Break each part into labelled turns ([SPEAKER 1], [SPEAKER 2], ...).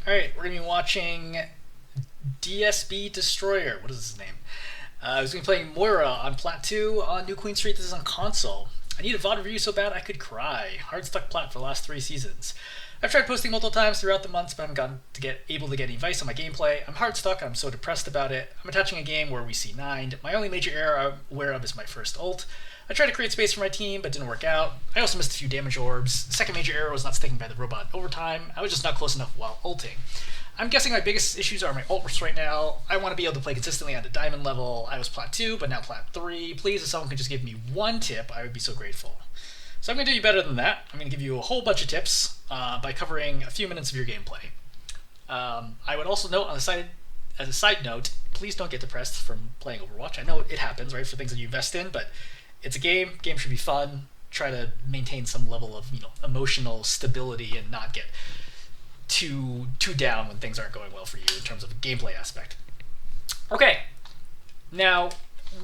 [SPEAKER 1] Alright, we're going to be watching DSBDestroyer. What is his name? I was going to be playing Moira on Plat 2 on New Queen Street. This is on console. I need a VOD review so bad I could cry. Hard stuck Plat for the last 3 seasons. I've tried posting multiple times throughout the months, but I haven't gotten able to get any advice on my gameplay. I'm hard stuck and I'm so depressed about it. I'm attaching a game where we C9'd. My only major error I'm aware of is my first ult. I tried to create space for my team, but didn't work out. I also missed a few damage orbs. The second major error was not sticking by the robot overtime. I was just not close enough while ulting. I'm guessing my biggest issues are my ult bursts right now. I want to be able to play consistently on the diamond level. I was Plat 2, but now Plat 3. Please, if someone could just give me one tip, I would be so grateful. So I'm going to do you better than that. I'm going to give you a whole bunch of tips by covering a few minutes of your gameplay. I would also note, as a side note, please don't get depressed from playing Overwatch. I know it happens, right, for things that you invest in, but it's a game. Game should be fun. Try to maintain some level of, emotional stability and not get too down when things aren't going well for you in terms of a gameplay aspect. Okay, now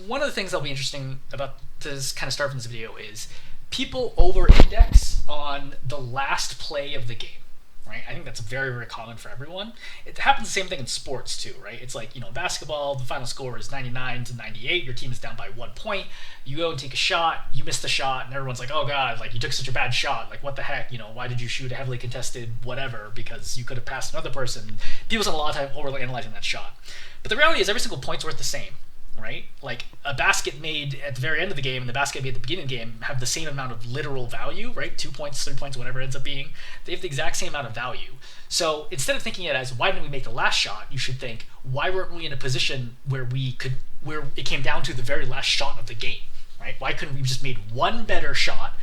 [SPEAKER 1] one of the things that'll be interesting about this kind of start from this video is people over-index on the last play of the game, right? I think that's very, very common for everyone. It happens the same thing in sports too, right? It's like, basketball, the final score is 99-98, your team is down by 1 point, you go and take a shot, you miss the shot, and everyone's like, oh god, like you took such a bad shot, like what the heck, why did you shoot a heavily contested whatever, because you could have passed another person. People spend a lot of time overanalyzing that shot. But the reality is every single point's worth the same. Right? Like a basket made at the very end of the game and the basket made at the beginning of the game have the same amount of literal value, right? 2 points, 3 points, whatever it ends up being. They have the exact same amount of value. So instead of thinking it as why didn't we make the last shot, you should think why weren't we in a position where it came down to the very last shot of the game, right? Why couldn't we just made one better shot,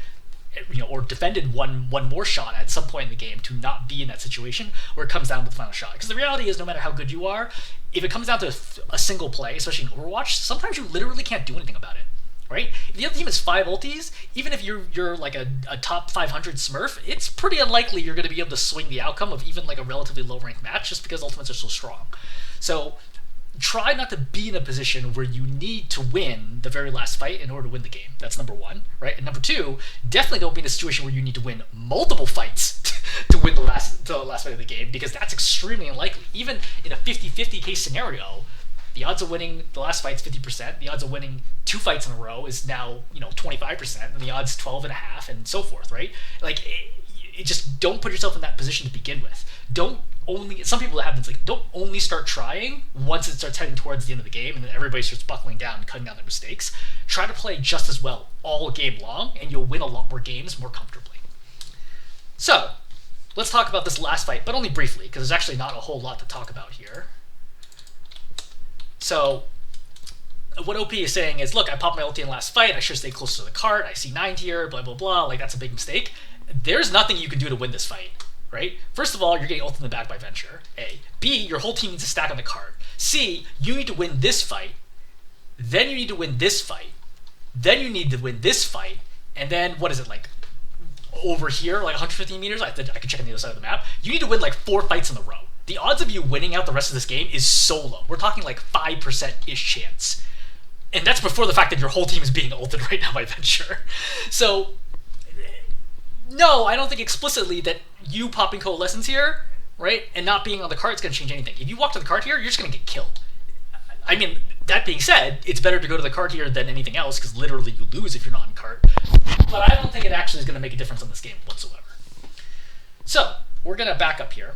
[SPEAKER 1] or defended one more shot at some point in the game to not be in that situation where it comes down to the final shot? Because the reality is, no matter how good you are, if it comes down to a single play, especially in Overwatch, sometimes you literally can't do anything about it, right? If the other team has 5 ultis, even if you're like a top 500 smurf, it's pretty unlikely you're going to be able to swing the outcome of even like a relatively low-ranked match just because ultimates are so strong. So try not to be in a position where you need to win the very last fight in order to win the game. That's number 1, right? And number 2, definitely don't be in a situation where you need to win multiple fights to win the last fight of the game, because that's extremely unlikely. Even in a 50-50 case scenario, the odds of winning the last fight's 50%, the odds of winning 2 fights in a row is now 25%, and the odds 12.5, and so forth, right? Like, it just don't put yourself in that position to begin with. Some people, that happens, like, don't only start trying once it starts heading towards the end of the game and then everybody starts buckling down and cutting down their mistakes. Try to play just as well all game long, and you'll win a lot more games more comfortably. So, let's talk about this last fight, but only briefly, because there's actually not a whole lot to talk about here. So, what OP is saying is, look, I popped my ulti in the last fight, I should stay close to the cart, I see 9 here, blah, blah, blah, like, that's a big mistake. There's nothing you can do to win this fight, right? First of all, you're getting ult in the back by Venture, A. B, your whole team needs to stack on the cart. C, you need to win this fight, then you need to win this fight, then you need to win this fight, and then, what is it, like, over here, like 150 meters, I can check on the other side of the map, you need to win like 4 fights in a row. The odds of you winning out the rest of this game is so low. We're talking like 5%-ish chance. And that's before the fact that your whole team is being ulted right now by Venture. So, no, I don't think explicitly that you popping Coalescence here, right, and not being on the cart is going to change anything. If you walk to the cart here, you're just going to get killed. I mean, that being said, it's better to go to the cart here than anything else, because literally you lose if you're not on cart. But I don't think it actually is going to make a difference on this game whatsoever. So, we're going to back up here,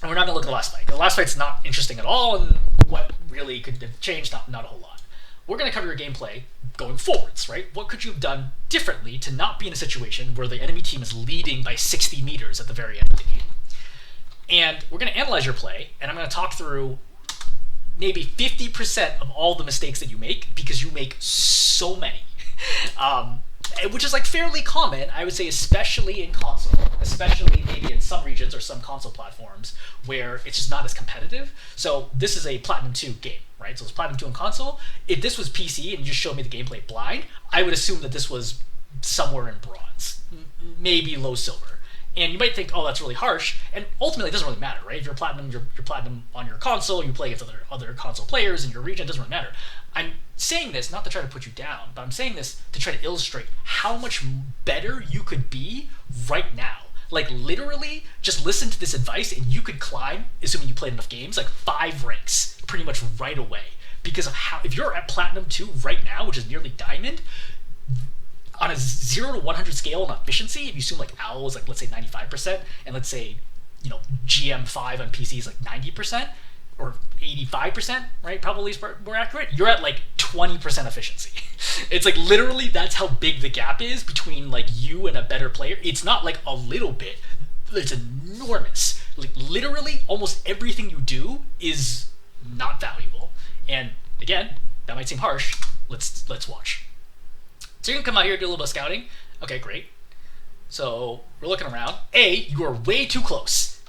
[SPEAKER 1] and we're not going to look at the last fight. The last fight's not interesting at all, and what really could have changed, not a whole lot. We're going to cover your gameplay going forwards, right? What could you have done differently to not be in a situation where the enemy team is leading by 60 meters at the very end of the game? And we're going to analyze your play, and I'm going to talk through maybe 50% of all the mistakes that you make, because you make so many. Which is like fairly common, I would say, especially in console, especially maybe in some regions or some console platforms where it's just not as competitive. So this is a Platinum 2 game, right? So it's Platinum 2 on console. If this was PC and you just showed me the gameplay blind, I would assume that this was somewhere in bronze, maybe low silver. And you might think, oh, that's really harsh, and ultimately it doesn't really matter, right? If you're platinum, you're platinum on your console, you play against other console players in your region, it doesn't really matter. I'm saying this not to try to put you down, but I'm saying this to try to illustrate how much better you could be right now. Like, literally, just listen to this advice and you could climb, assuming you played enough games, like 5 ranks pretty much right away. Because of how, if you're at Platinum 2 right now, which is nearly Diamond, on a 0 to 100 scale on efficiency, if you assume like OWL is like, let's say 95%, and let's say, GM5 on PC is like 90%, or 85%, right? Probably is more accurate. You're at like 20% efficiency. It's like literally that's how big the gap is between like you and a better player. It's not like a little bit. It's enormous. Like literally almost everything you do is not valuable. And again, that might seem harsh. Let's watch. So you can come out here and do a little bit of scouting. Okay, great. So we're looking around. You are way too close,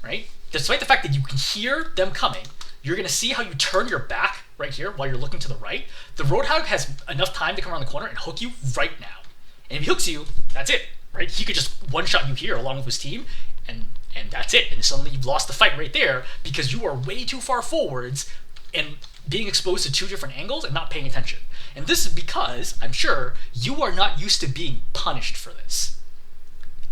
[SPEAKER 1] right? Despite the fact that you can hear them coming, you're going to see how you turn your back right here while you're looking to the right. The Roadhog has enough time to come around the corner and hook you right now. And if he hooks you, that's it, right? He could just one-shot you here along with his team, and that's it. And suddenly you've lost the fight right there because you are way too far forwards and being exposed to 2 different angles and not paying attention. And this is because, I'm sure, you are not used to being punished for this.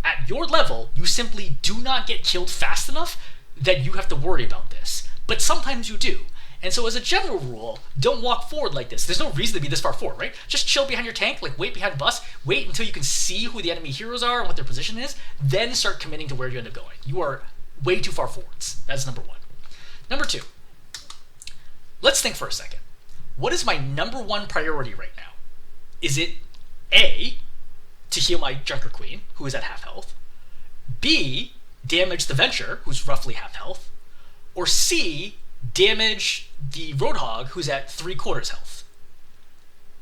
[SPEAKER 1] At your level, you simply do not get killed fast enough that you have to worry about this. But sometimes you do. And so as a general rule, don't walk forward like this. There's no reason to be this far forward, right? Just chill behind your tank, like wait behind the bus, wait until you can see who the enemy heroes are and what their position is, then start committing to where you end up going. You are way too far forwards. That's number 1. Number 2, let's think for a second. What is my number 1 priority right now? Is it A, to heal my Junker Queen, who is at half health, B, damage the Venture, who's roughly half health, or C, damage the Roadhog, who's at 3/4 health?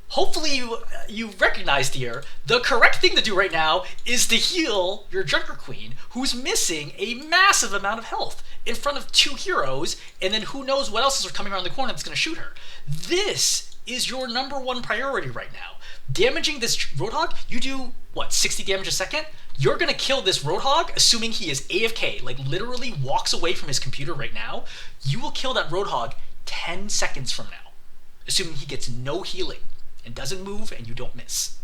[SPEAKER 1] Hopefully you recognized here, the correct thing to do right now is to heal your Junker Queen, who's missing a massive amount of health in front of 2 heroes, and then who knows what else is coming around the corner that's going to shoot her. This is your number 1 priority right now. Damaging this Roadhog, you do, 60 damage a second? You're going to kill this Roadhog, assuming he is AFK, like literally walks away from his computer right now. You will kill that Roadhog 10 seconds from now, assuming he gets no healing and doesn't move and you don't miss.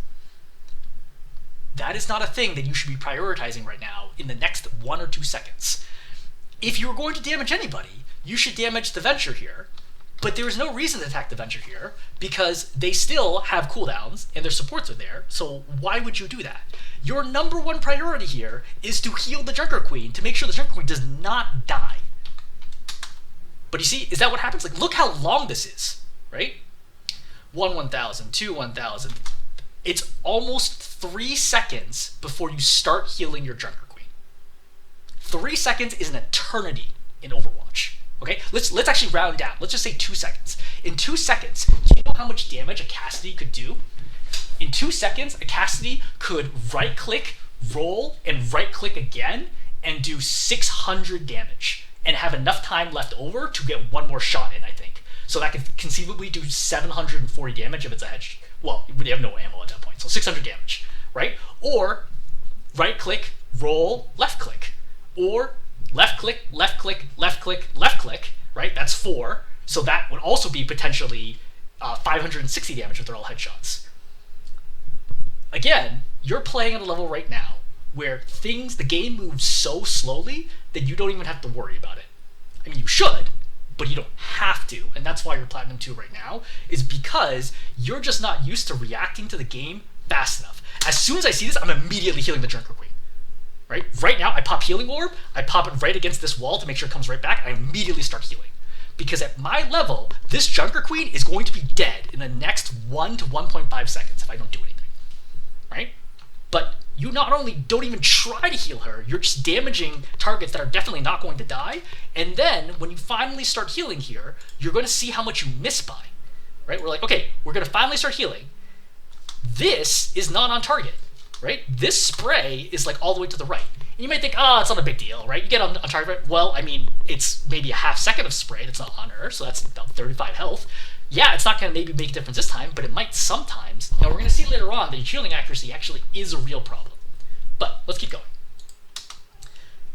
[SPEAKER 1] That is not a thing that you should be prioritizing right now in the next 1 or 2 seconds. If you're going to damage anybody, you should damage the Venture here, but there is no reason to attack the Venture here because they still have cooldowns and their supports are there, so why would you do that? Your number 1 priority here is to heal the Junker Queen to make sure the Junker Queen does not die. But you see, is that what happens? Like, look how long this is, right? 1,000, 2, 1,000. It's almost 3 seconds before you start healing your Junker Queen. 3 seconds is an eternity in Overwatch. Okay, let's actually round down. Let's just say 2 seconds. In 2 seconds, do you know how much damage a Cassidy could do? In 2 seconds, a Cassidy could right-click, roll, and right-click again, and do 600 damage, and have enough time left over to get 1 more shot in, I think. So that could conceivably do 740 damage if it's a hedge. Well, we have no ammo at that point, so 600 damage, right? Or right-click, roll, left-click. Or left-click, left-click, left-click, left-click, right? That's 4. So that would also be potentially 560 damage if they're all headshots. Again, you're playing at a level right now where the game moves so slowly that you don't even have to worry about it. I mean, you should, but you don't have to. And that's why you're Platinum 2 right now, is because you're just not used to reacting to the game fast enough. As soon as I see this, I'm immediately healing the Junker Queen. Right now, I pop Healing Orb, I pop it right against this wall to make sure it comes right back, and I immediately start healing. Because at my level, this Junker Queen is going to be dead in the next 1 to 1.5 seconds if I don't do anything. Right? But you not only don't even try to heal her, you're just damaging targets that are definitely not going to die, and then when you finally start healing here, you're going to see how much you miss by. Right? We're like, okay, we're going to finally start healing. This is not on target. Right? This spray is like all the way to the right. And you might think, it's not a big deal, right? You get on target, well, I mean, it's maybe a half second of spray that's not on her, so that's about 35 health. Yeah, it's not going to maybe make a difference this time, but it might sometimes. Now, we're going to see later on that healing accuracy actually is a real problem. But let's keep going.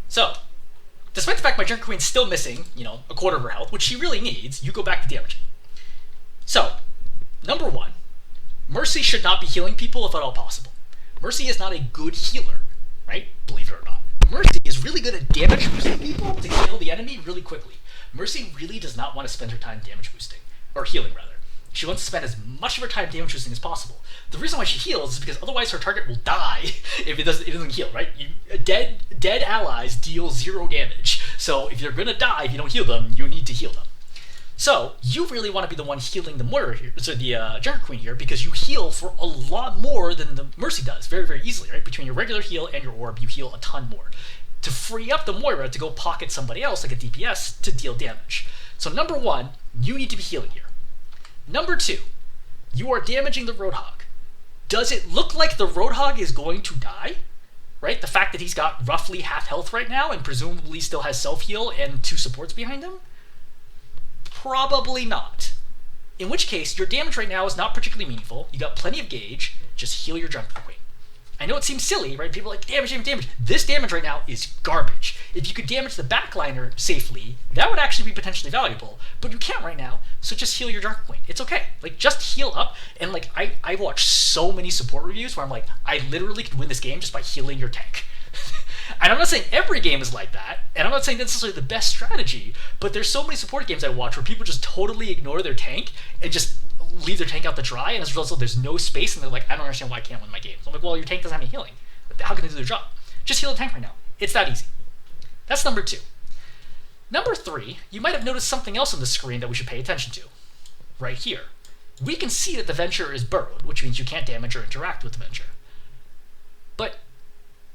[SPEAKER 1] So, despite the fact my Junker Queen's still missing, a quarter of her health, which she really needs, you go back to damaging. So, number 1, Mercy should not be healing people if at all possible. Mercy is not a good healer, right? Believe it or not. Mercy is really good at damage boosting people to kill the enemy really quickly. Mercy really does not want to spend her time damage boosting, or healing rather. She wants to spend as much of her time damage boosting as possible. The reason why she heals is because otherwise her target will die if it doesn't heal, right? Dead allies deal 0 damage. So if you're gonna die if you don't heal them, you need to heal them. So you really want to be the one healing the Moira here, so the Junker Queen here, because you heal for a lot more than the Mercy does, very, very easily, right? Between your regular heal and your orb, you heal a ton more. To free up the Moira to go pocket somebody else, like a DPS, to deal damage. So number 1, you need to be healing here. Number 2, you are damaging the Roadhog. Does it look like the Roadhog is going to die? Right? The fact that he's got roughly half health right now and presumably still has self-heal and 2 supports behind him? Probably not. In which case, your damage right now is not particularly meaningful. You got plenty of gauge. Just heal your Junker Queen. I know it seems silly, right? People are like, damage, damage, damage. This damage right now is garbage. If you could damage the backliner safely, that would actually be potentially valuable. But you can't right now, so just heal your Junker Queen. It's okay. Like, just heal up. And like, I watch so many support reviews where I'm like, I literally could win this game just by healing your tank. And I'm not saying every game is like that, and I'm not saying that's necessarily the best strategy, but there's so many support games I watch where people just totally ignore their tank and just leave their tank out to dry, and as a result, there's no space, and they're like, I don't understand why I can't win my games. I'm like, well, your tank doesn't have any healing. How can they do their job? Just heal the tank right now. It's that easy. That's number 2. Number 3, you might have noticed something else on the screen that we should pay attention to. Right here. We can see that the Venture is burrowed, which means you can't damage or interact with the Venture. But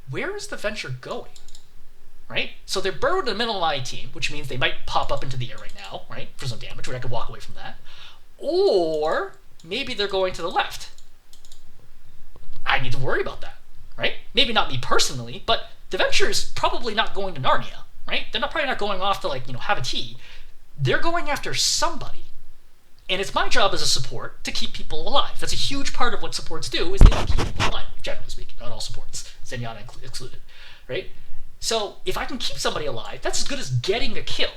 [SPEAKER 1] where is the Venture going? Right? So they're burrowed in the middle of my team, which means they might pop up into the air right now, right? For some damage, where I could walk away from that. Or maybe they're going to the left. I need to worry about that, right? Maybe not me personally, but the Venture is probably not going to Narnia, right? They're probably not going off to, like, have a tea. They're going after somebody. And it's my job as a support to keep people alive. That's a huge part of what supports do, is they keep people alive, generally speaking. Not all supports, Zenyatta excluded, right? So if I can keep somebody alive, that's as good as getting a kill.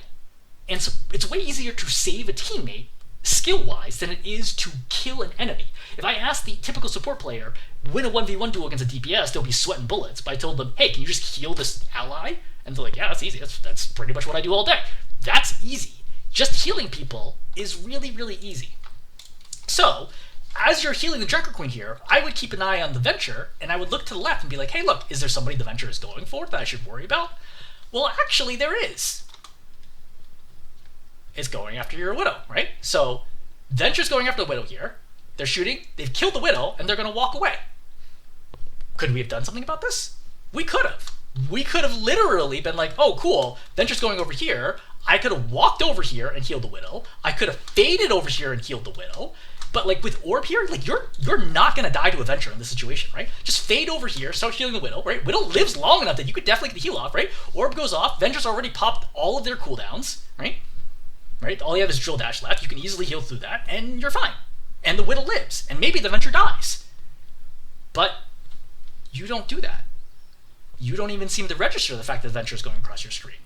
[SPEAKER 1] And so it's way easier to save a teammate skill-wise than it is to kill an enemy. If I ask the typical support player, win a 1v1 duel against a DPS, they'll be sweating bullets. But I told them, hey, can you just heal this ally? And they're like, yeah, that's easy. That's pretty much what I do all day. That's easy. Just healing people is really, really easy. So, as you're healing the Junker Queen here, I would keep an eye on the Venture, and I would look to the left and be like, hey, look, is there somebody the Venture is going for that I should worry about? Well, actually, there is. It's going after your Widow, right? So, Venture's going after the Widow here. They're shooting, they've killed the Widow, and they're going to walk away. Could we have done something about this? We could have. We could have literally been like, oh, cool, Venture's going over here. I could have walked over here and healed the Widow. I could have faded over here and healed the Widow. But like with Orb here, like you're not gonna die to a Venture in this situation, right? Just fade over here, start healing the Widow, right? Widow lives long enough that you could definitely get the heal off, right? Orb goes off, Venture's already popped all of their cooldowns, right? Right? All you have is Drill Dash left. You can easily heal through that, and you're fine. And the Widow lives, and maybe the Venture dies. But you don't do that. You don't even seem to register the fact that the Venture is going across your screen.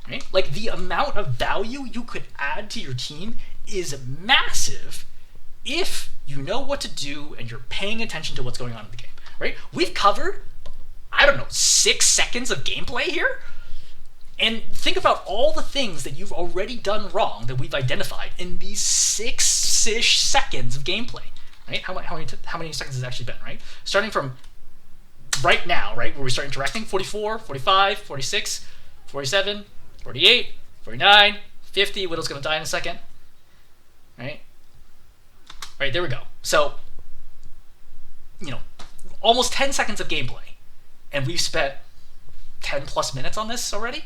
[SPEAKER 1] Right? Like, the amount of value you could add to your team is massive if you know what to do and you're paying attention to what's going on in the game, right? We've covered, I don't know, 6 seconds of gameplay here. And think about all the things that you've already done wrong that we've identified in these 6-ish seconds of gameplay, right? How many seconds has it actually been, right? Starting from right now, right, where we start interacting, 44, 45, 46, 47, 48, 49, 50. Widow's going to die in a second. Right? Right, there we go. So, almost 10 seconds of gameplay. And we've spent 10 plus minutes on this already.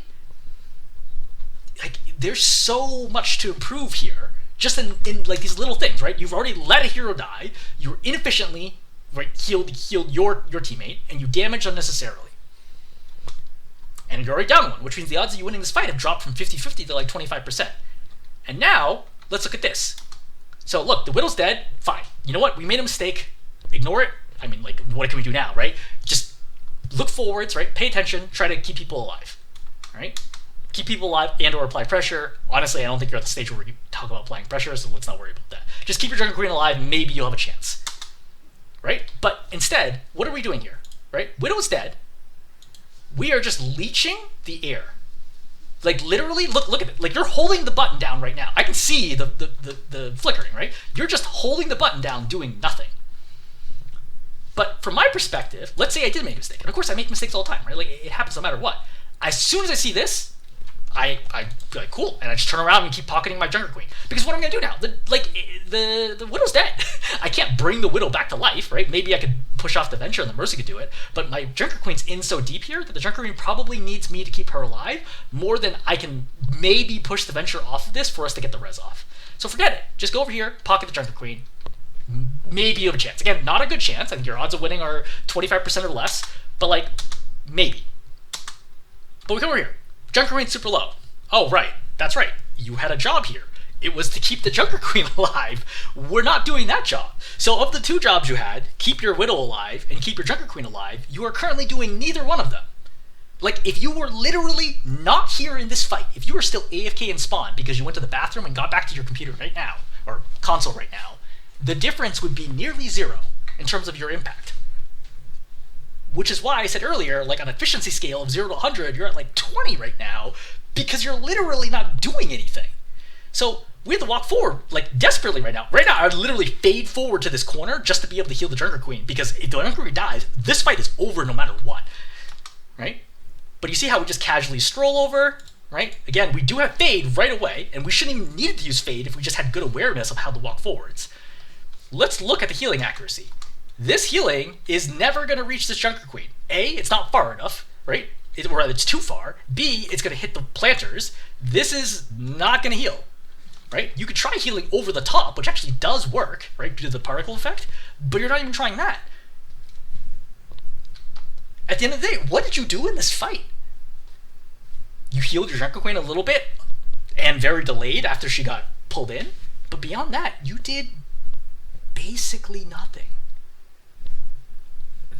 [SPEAKER 1] Like, there's so much to improve here. Just in like these little things, right? You've already let a hero die. You inefficiently, right, healed your teammate, and you damaged unnecessarily. And you're already down one, which means the odds of you winning this fight have dropped from 50-50 to like 25%. And now, let's look at this. So look, the Widow's dead, fine. You know what, we made a mistake, ignore it. I mean, like, what can we do now, right? Just look forwards, right? Pay attention, try to keep people alive, right? Keep people alive and or apply pressure. Honestly, I don't think you're at the stage where we talk about applying pressure, so let's not worry about that. Just keep your Junker Queen alive, and maybe you'll have a chance, right? But instead, what are we doing here, right? Widow's dead. We are just leeching the air. Like literally, look at it. Like you're holding the button down right now. I can see the flickering, right? You're just holding the button down, doing nothing. But from my perspective, let's say I did make a mistake. And of course I make mistakes all the time, right? Like it happens no matter what. As soon as I see this, I feel like, cool, and I just turn around and keep pocketing my Junker Queen. Because what am I going to do now? The Widow's dead. I can't bring the Widow back to life, right? Maybe I could push off the Venture and the Mercy could do it, but my Junker Queen's in so deep here that the Junker Queen probably needs me to keep her alive more than I can maybe push the Venture off of this for us to get the res off. So forget it. Just go over here, pocket the Junker Queen. Maybe you have a chance. Again, not a good chance. I think your odds of winning are 25% or less, but like, maybe. But we come over here. Junker Queen's super low. Oh, right. That's right. You had a job here. It was to keep the Junker Queen alive. We're not doing that job. So of the two jobs you had, keep your Widow alive and keep your Junker Queen alive, you are currently doing neither one of them. Like, if you were literally not here in this fight, if you were still AFK in spawn because you went to the bathroom and got back to your computer right now, or console right now, the difference would be nearly zero in terms of your impact. Which is why I said earlier, like on an efficiency scale of 0 to 100, you're at like 20 right now because you're literally not doing anything. So we have to walk forward like desperately right now. Right now, I would literally fade forward to this corner just to be able to heal the Junker Queen because if the Junker Queen dies, this fight is over no matter what, right? But you see how we just casually stroll over, right? Again, we do have fade right away, and we shouldn't even need to use fade if we just had good awareness of how to walk forwards. Let's look at the healing accuracy. This healing is never going to reach this Junker Queen. A, it's not far enough, right? Or it's too far. B, it's going to hit the planters. This is not going to heal, right? You could try healing over the top, which actually does work, right, due to the particle effect, but you're not even trying that. At the end of the day, what did you do in this fight? You healed your Junker Queen a little bit, and very delayed after she got pulled in, but beyond that, you did basically nothing.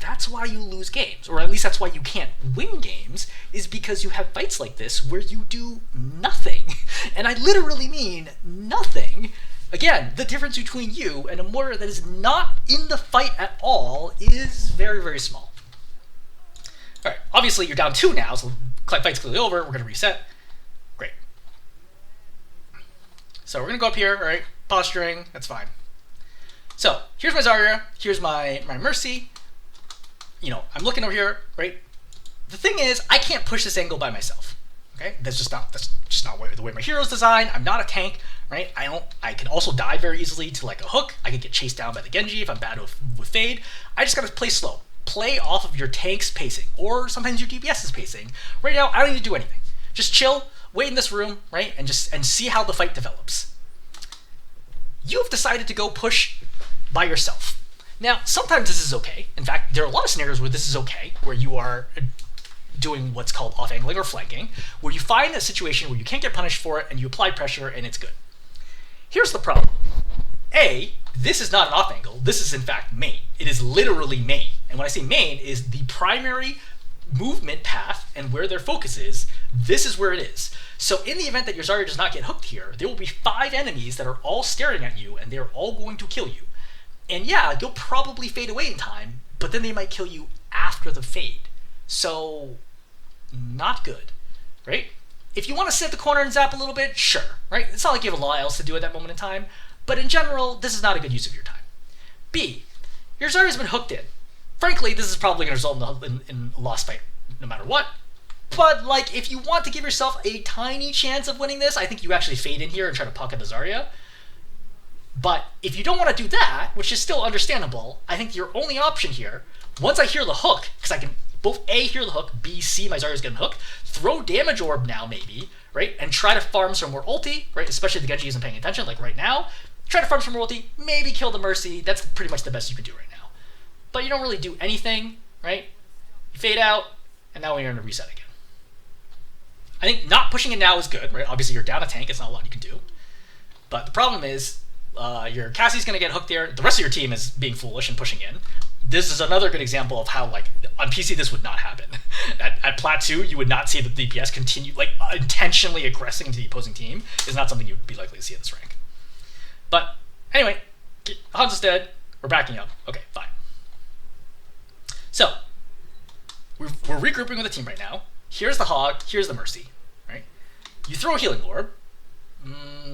[SPEAKER 1] That's why you lose games, or at least that's why you can't win games, is because you have fights like this where you do nothing. And I literally mean nothing. Again, the difference between you and a Moira that is not in the fight at all is very, very small. Alright, obviously you're down 2 now, so the fight's clearly over. We're going to reset. Great. So we're going to go up here, alright, posturing, that's fine. So here's my Zarya, here's my Mercy. You know, I'm looking over here, right? The thing is, I can't push this angle by myself. Okay, that's just not the way my hero's designed. I'm not a tank, right? I can also die very easily to like a hook. I could get chased down by the Genji if I'm bad with fade. I just gotta play slow. Play off of your tank's pacing, or sometimes your DPS's pacing. Right now, I don't need to do anything. Just chill, wait in this room, right, and see how the fight develops. You've decided to go push by yourself. Now, sometimes this is okay. In fact, there are a lot of scenarios where this is okay, where you are doing what's called off-angling or flanking, where you find a situation where you can't get punished for it and you apply pressure and it's good. Here's the problem. A, this is not an off-angle. This is, in fact, main. It is literally main. And when I say main, is the primary movement path and where their focus is, this is where it is. So in the event that your Zarya does not get hooked here, there will be 5 enemies that are all staring at you and they're all going to kill you. And yeah, you'll probably fade away in time, but then they might kill you after the fade. So, not good, right? If you want to sit at the corner and zap a little bit, sure, right? It's not like you have a lot else to do at that moment in time, but in general, this is not a good use of your time. B, your Zarya's been hooked in. Frankly, this is probably going to result in a lost fight no matter what. But, like, if you want to give yourself a tiny chance of winning this, I think you actually fade in here and try to pocket the Zarya. But if you don't want to do that, which is still understandable, I think your only option here, once I hear the hook, because I can both A, hear the hook, B, see my Zarya's getting hooked, throw damage orb now maybe, right, and try to farm some more ulti, right, especially if the Genji isn't paying attention, like right now, try to farm some more ulti, maybe kill the Mercy, that's pretty much the best you can do right now. But you don't really do anything, right, you fade out, and now we're going to reset again. I think not pushing it now is good, right, obviously you're down a tank, it's not a lot you can do, but the problem is, your Cassie's going to get hooked there. The rest of your team is being foolish and pushing in. This is another good example of how, like, on PC this would not happen. At Plat 2, you would not see the DPS continue, like, intentionally aggressing into the opposing team is not something you would be likely to see at this rank. But, anyway, Hans is dead. We're backing up. Okay, fine. So, we're regrouping with the team right now. Here's the Hog, here's the Mercy, right? You throw a Healing Orb.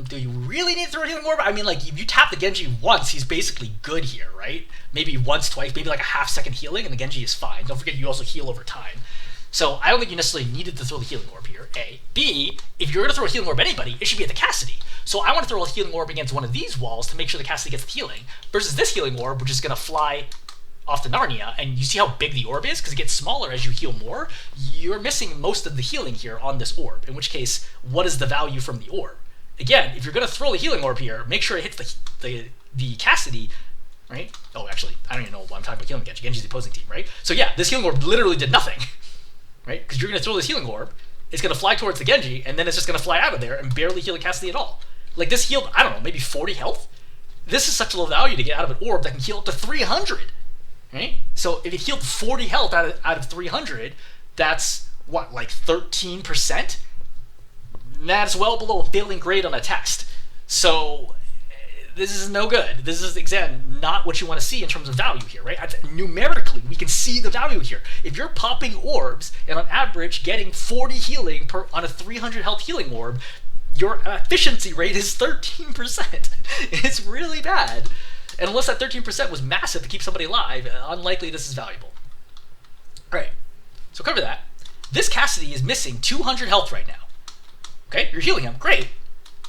[SPEAKER 1] Do you really need to throw a Healing Orb? I mean, like, if you tap the Genji once, he's basically good here, right? Maybe once, twice, maybe like a half-second healing, and the Genji is fine. Don't forget you also heal over time. So I don't think you necessarily needed to throw the Healing Orb here, A. B, if you're going to throw a Healing Orb at anybody, it should be at the Cassidy. So I want to throw a Healing Orb against one of these walls to make sure the Cassidy gets the healing, versus this Healing Orb, which is going to fly off to Narnia, and you see how big the orb is? Because it gets smaller as you heal more. You're missing most of the healing here on this orb, in which case, what is the value from the orb? Again, if you're going to throw the Healing Orb here, make sure it hits the Cassidy, right? Oh, actually, I don't even know why I'm talking about healing Genji. Genji's the opposing team, right? So yeah, this Healing Orb literally did nothing, right? Because you're going to throw this Healing Orb, it's going to fly towards the Genji, and then it's just going to fly out of there and barely heal the Cassidy at all. Like, this healed, I don't know, maybe 40 health? This is such a low value to get out of an orb that can heal up to 300. Right? So if it healed 40 health out of 300, that's what, like 13%? That's well below a failing grade on a test. So this is no good. This is, again, not what you want to see in terms of value here, right? Numerically, we can see the value here. If you're popping orbs and on average getting 40 healing on a 300 health healing orb, your efficiency rate is 13%. It's really bad. And unless that 13% was massive to keep somebody alive, unlikely this is valuable. All right, so cover that. This Cassidy is missing 200 health right now. Okay, you're healing him, great.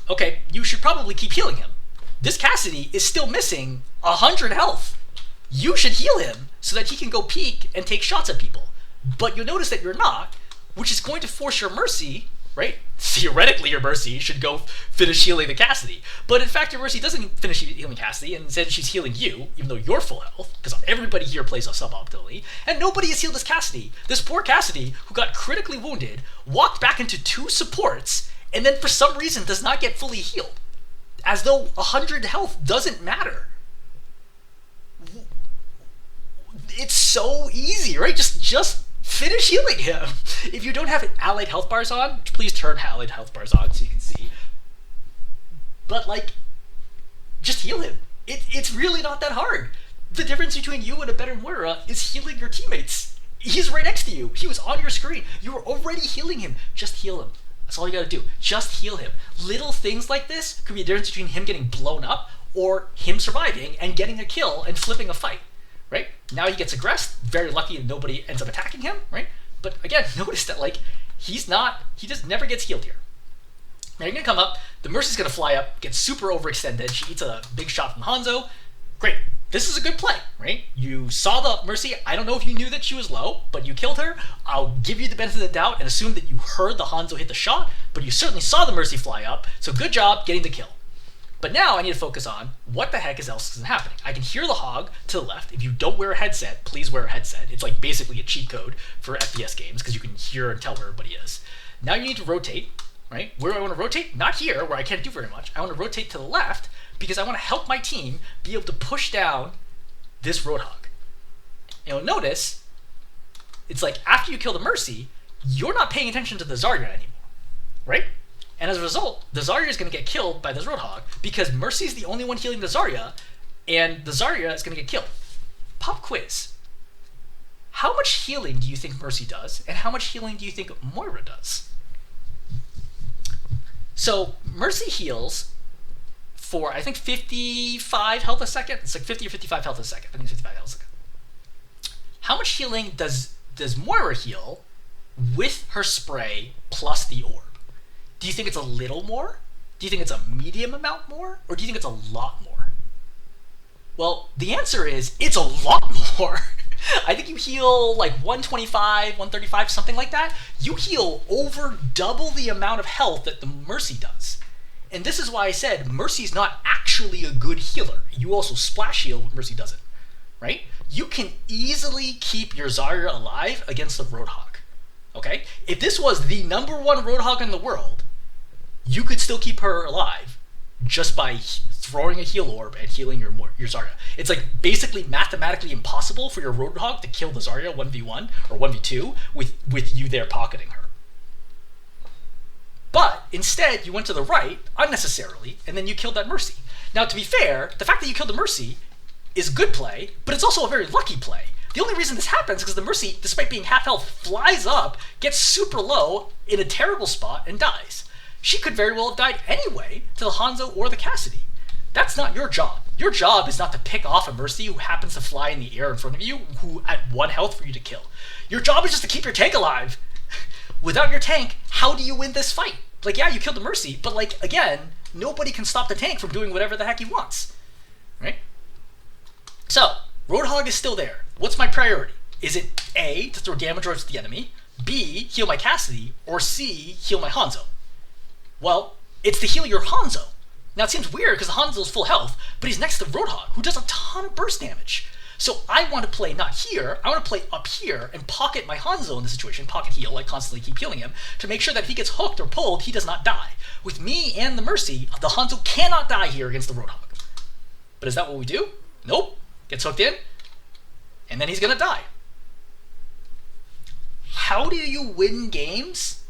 [SPEAKER 1] Okay, you should probably keep healing him. This Cassidy is still missing 100 health. You should heal him so that he can go peek and take shots at people. But you'll notice that you're not, which is going to force your Mercy, right? Theoretically, your Mercy should go finish healing the Cassidy. But in fact, your Mercy doesn't finish healing Cassidy, and instead she's healing you, even though you're full health, because everybody here plays suboptimally, and nobody has healed this Cassidy. This poor Cassidy, who got critically wounded, walked back into 2 supports, and then for some reason does not get fully healed. As though 100 health doesn't matter. It's so easy, right? Just finish healing him. If you don't have allied health bars on, please turn allied health bars on so you can see. But, like, just heal him. It's really not that hard. The difference between you and a better Moira is healing your teammates. He's right next to you. He was on your screen. You were already healing him. Just heal him. That's all you gotta do. Just heal him. Little things like this could be the difference between him getting blown up or him surviving and getting a kill and flipping a fight. Right? Now he gets aggressed, very lucky and nobody ends up attacking him, right? But again, notice that, like, he just never gets healed here. Now you're gonna come up, the Mercy's gonna fly up, get super overextended, she eats a big shot from Hanzo. Great. This is a good play, right? You saw the Mercy, I don't know if you knew that she was low, but you killed her. I'll give you the benefit of the doubt and assume that you heard the Hanzo hit the shot, but you certainly saw the Mercy fly up, so good job getting the kill. But now I need to focus on what the heck else is happening. I can hear the Hog to the left. If you don't wear a headset, please wear a headset. It's like basically a cheat code for FPS games because you can hear and tell where everybody is. Now you need to rotate, right? Where do I want to rotate? Not here, where I can't do very much. I want to rotate to the left because I want to help my team be able to push down this Roadhog. And you'll notice, it's like after you kill the Mercy, you're not paying attention to the Zarya anymore, right? And as a result, the Zarya is going to get killed by this Roadhog because Mercy's the only one healing the Zarya, and the Zarya is going to get killed. Pop quiz. How much healing do you think Mercy does, and how much healing do you think Moira does? So Mercy heals for, I think, 55 health a second. It's like 50 or 55 health a second. I think it's 55 health a second. How much healing does Moira heal with her spray plus the orb? Do you think it's a little more? Do you think it's a medium amount more? Or do you think it's a lot more? Well, the answer is it's a lot more. I think you heal like 125, 135, something like that. You heal over double the amount of health that the Mercy does. And this is why I said Mercy's not actually a good healer. You also splash heal when Mercy doesn't, right? You can easily keep your Zarya alive against the Roadhog, okay? If this was the #1 Roadhog in the world, you could still keep her alive just by throwing a heal orb and healing your Zarya. It's like basically mathematically impossible for your Roadhog to kill the Zarya 1v1 or 1v2 with you there pocketing her. But instead, you went to the right unnecessarily, and then you killed that Mercy. Now, to be fair, the fact that you killed the Mercy is a good play, but it's also a very lucky play. The only reason this happens is because the Mercy, despite being half health, flies up, gets super low in a terrible spot, and dies. She could very well have died anyway to the Hanzo or the Cassidy. That's not your job. Your job is not to pick off a Mercy who happens to fly in the air in front of you, who at 1 health for you to kill. Your job is just to keep your tank alive. Without your tank, how do you win this fight? Like, yeah, you killed the Mercy, but like, again, nobody can stop the tank from doing whatever the heck he wants. Right? So, Roadhog is still there. What's my priority? Is it A, to throw damage towards the enemy, B, heal my Cassidy, or C, heal my Hanzo? Well, it's to heal your Hanzo. Now it seems weird because Hanzo's full health, but he's next to Roadhog, who does a ton of burst damage. So I want to play not here, I want to play up here and pocket my Hanzo in this situation, pocket heal, like constantly keep healing him, to make sure that if he gets hooked or pulled, he does not die. With me and the Mercy, the Hanzo cannot die here against the Roadhog. But is that what we do? Nope. Gets hooked in, and then he's going to die. How do you win games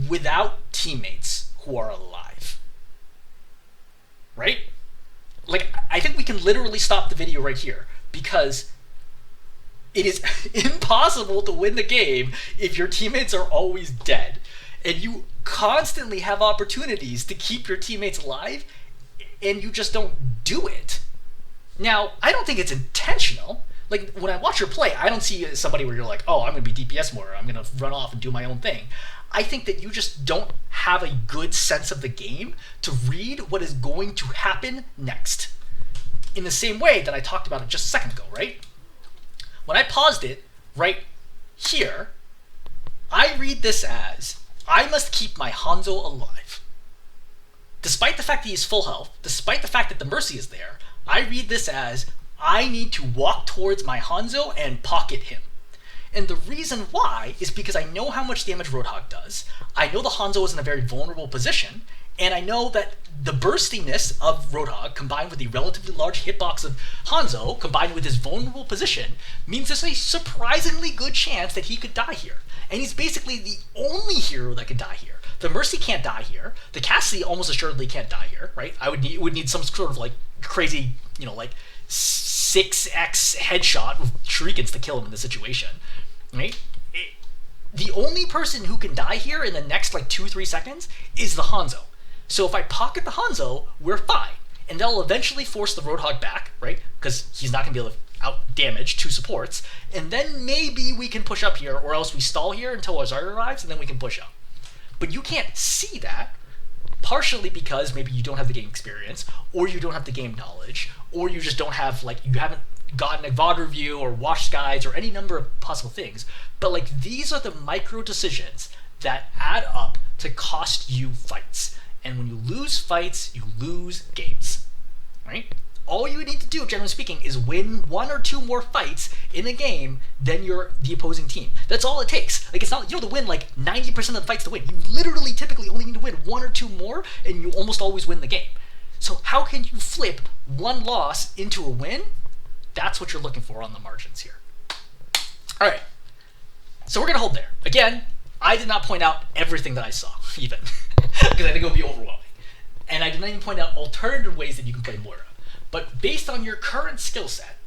[SPEAKER 1] without teammates who are alive? Right? Like, I think we can literally stop the video right here, because it is impossible to win the game if your teammates are always dead. And you constantly have opportunities to keep your teammates alive, and you just don't do it. Now, I don't think it's intentional. Like, when I watch her play, I don't see somebody where you're like, oh, I'm going to be DPS Moira, I'm going to run off and do my own thing. I think that you just don't have a good sense of the game to read what is going to happen next. In the same way that I talked about it just a second ago, right? When I paused it right here, I read this as, I must keep my Hanzo alive. Despite the fact that he's full health, despite the fact that the Mercy is there, I read this as, I need to walk towards my Hanzo and pocket him. And the reason why is because I know how much damage Roadhog does, I know the Hanzo is in a very vulnerable position, and I know that the burstiness of Roadhog, combined with the relatively large hitbox of Hanzo, combined with his vulnerable position, means there's a surprisingly good chance that he could die here. And he's basically the only hero that could die here. The Mercy can't die here. The Cassidy almost assuredly can't die here, right? I would need some sort of like crazy, like 6x headshot with shurikens to kill him in this situation, right? The only person who can die here in the next like 2-3 seconds is the Hanzo. So if I pocket the Hanzo, we're fine. And that'll eventually force the Roadhog back, right? Because he's not going to be able to out-damage 2 supports. And then maybe we can push up here, or else we stall here until our Zarya arrives, and then we can push up. But you can't see that, partially because maybe you don't have the game experience, or you don't have the game knowledge, or you just don't have, like, you haven't gotten a VOD review or watched guides or any number of possible things. But, like, these are the micro decisions that add up to cost you fights. And when you lose fights, you lose games, right? All you need to do, generally speaking, is win 1 or 2 more fights in a game than the opposing team. That's all it takes. Like, it's not, you don't have to win like 90% of the fights to win. You literally typically only need to win 1 or 2 more, and you almost always win the game. So how can you flip 1 loss into a win? That's what you're looking for on the margins here. All right. So we're going to hold there. Again, I did not point out everything that I saw, even, because I think it would be overwhelming. And I did not even point out alternative ways that you can play Moira. But based on your current skill set,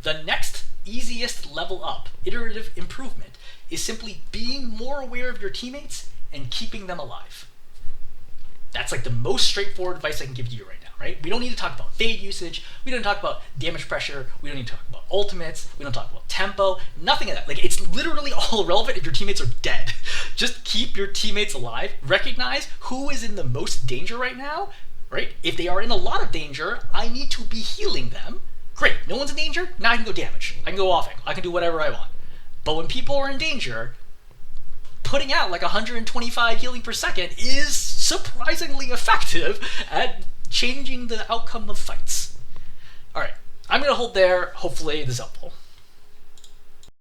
[SPEAKER 1] the next easiest level up, iterative improvement, is simply being more aware of your teammates and keeping them alive. That's like the most straightforward advice I can give you right now, right? We don't need to talk about fade usage. We don't talk about damage pressure. We don't need to talk about ultimates. We don't talk about tempo. Nothing of that. Like, it's literally all irrelevant if your teammates are dead. Just keep your teammates alive. Recognize who is in the most danger right now, right? If they are in a lot of danger, I need to be healing them. Great. No one's in danger. Now I can go damage. I can go offing. I can do whatever I want. But when people are in danger, putting out like 125 healing per second is surprisingly effective at changing the outcome of fights. All right, I'm going to hold there. Hopefully this is helpful.